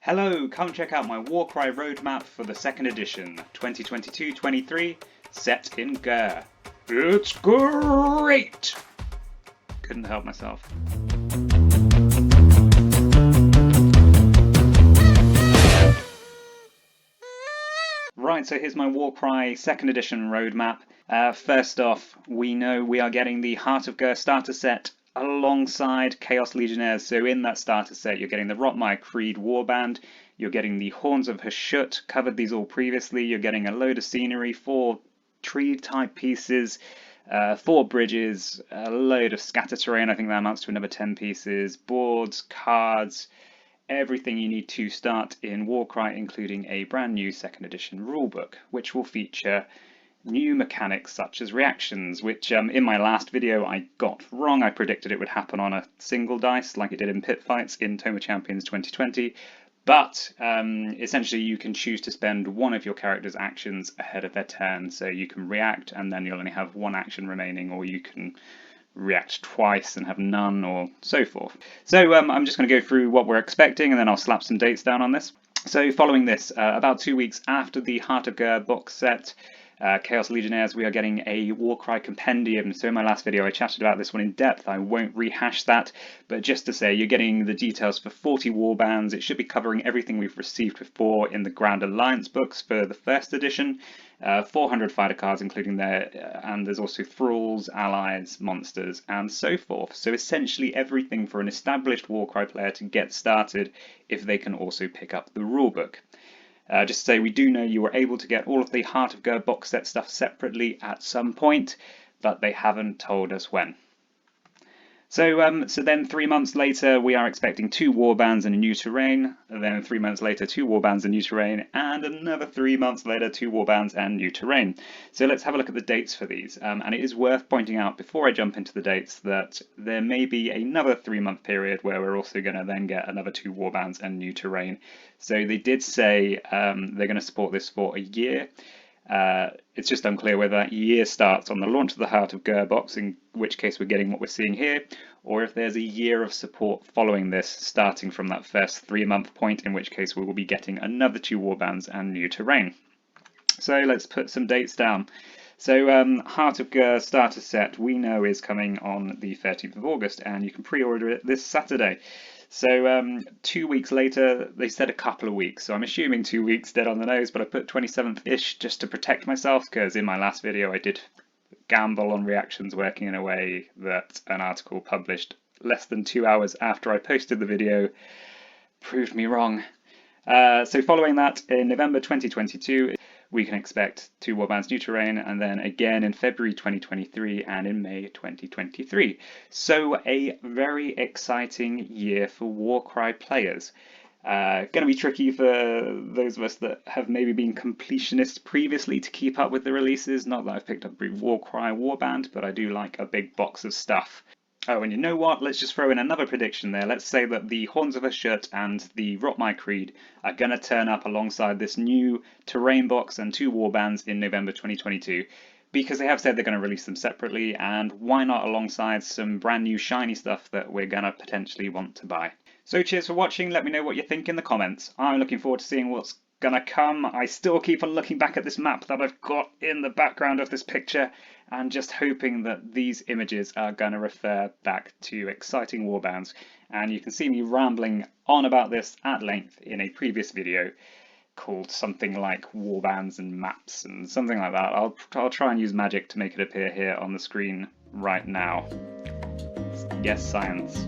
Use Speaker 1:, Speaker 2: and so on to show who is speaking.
Speaker 1: Hello, come check out my Warcry Roadmap for the 2nd edition, 2022-23, set in Ghur. It's great! Couldn't help myself. Right, so here's my Warcry 2nd edition roadmap. First off, we know we are getting the Heart of Ghur starter set alongside Chaos Legionnaires. So in that starter set, you're getting the Warcry Creed Warband, you're getting the Horns of Hashut, covered these all previously, you're getting a load of scenery, 4 tree-type pieces, 4 bridges, a load of scatter terrain, I think that amounts to another 10 pieces, boards, cards, everything you need to start in Warcry, including a brand new 2nd edition rulebook, which will feature new mechanics such as reactions, which in my last video I got wrong. I predicted it would happen on a single dice like it did in pit fights in Tome of Champions 2020, but essentially you can choose to spend one of your character's actions ahead of their turn, so you can react and then you'll only have one action remaining, or you can react twice and have none, or so forth. So I'm just going to go through what we're expecting and then I'll slap some dates down on this. So following this, about 2 weeks after the Heart of Ghur box set, Chaos Legionnaires, we are getting a Warcry Compendium. So in my last video I chatted about this one in depth. I won't rehash that, but just to say, you're getting the details for 40 Warbands. It should be covering everything we've received before in the Grand Alliance books for the 1st edition. 400 fighter cards including there, and there's also thralls, allies, monsters, and so forth. So essentially everything for an established Warcry player to get started if they can also pick up the rulebook. Just to say, we do know you were able to get all of the Heart of Ghur box set stuff separately at some point, but they haven't told us when. So then 3 months later, we are expecting 2 warbands and a new terrain. And then 3 months later, 2 warbands and new terrain, and another 3 months later, 2 warbands and new terrain. So let's have a look at the dates for these. And it is worth pointing out before I jump into the dates that there may be another 3-month period where we're also going to then get another 2 warbands and new terrain. So they did say they're going to support this for a year. It's just unclear whether that year starts on the launch of the Heart of Ghur box, in which case we're getting what we're seeing here, or if there's a year of support following this, starting from that first 3-month point, in which case we will be getting another 2 warbands and new terrain. So let's put some dates down. So Heart of Ghur starter set we know is coming on the 13th of August, and you can pre-order it this Saturday. So 2 weeks later, they said a couple of weeks, so I'm assuming 2 weeks, dead on the nose, but I put 27th-ish just to protect myself, because in my last video I did gamble on reactions working in a way that an article published less than 2 hours after I posted the video proved me wrong. So following that, in November 2022, we can expect 2 warbands new terrain, and then again in February 2023 and in May 2023. So a very exciting year for Warcry players. Going to be tricky for those of us that have maybe been completionists previously to keep up with the releases. Not that I've picked up a Warcry Warband, but I do like a big box of stuff. Oh, and you know what? Let's just throw in another prediction there. Let's say that the Horns of Hashut and the Warcry Creed are going to turn up alongside this new terrain box and 2 warbands in November 2022, because they have said they're going to release them separately, and why not alongside some brand new shiny stuff that we're going to potentially want to buy. So cheers for watching. Let me know what you think in the comments. I'm looking forward to seeing what's gonna come. I still keep on looking back at this map that I've got in the background of this picture and just hoping that these images are gonna refer back to exciting warbands. And you can see me rambling on about this at length in a previous video called something like Warbands and Maps and something like that. I'll try and use magic to make it appear here on the screen right now. Yes, science.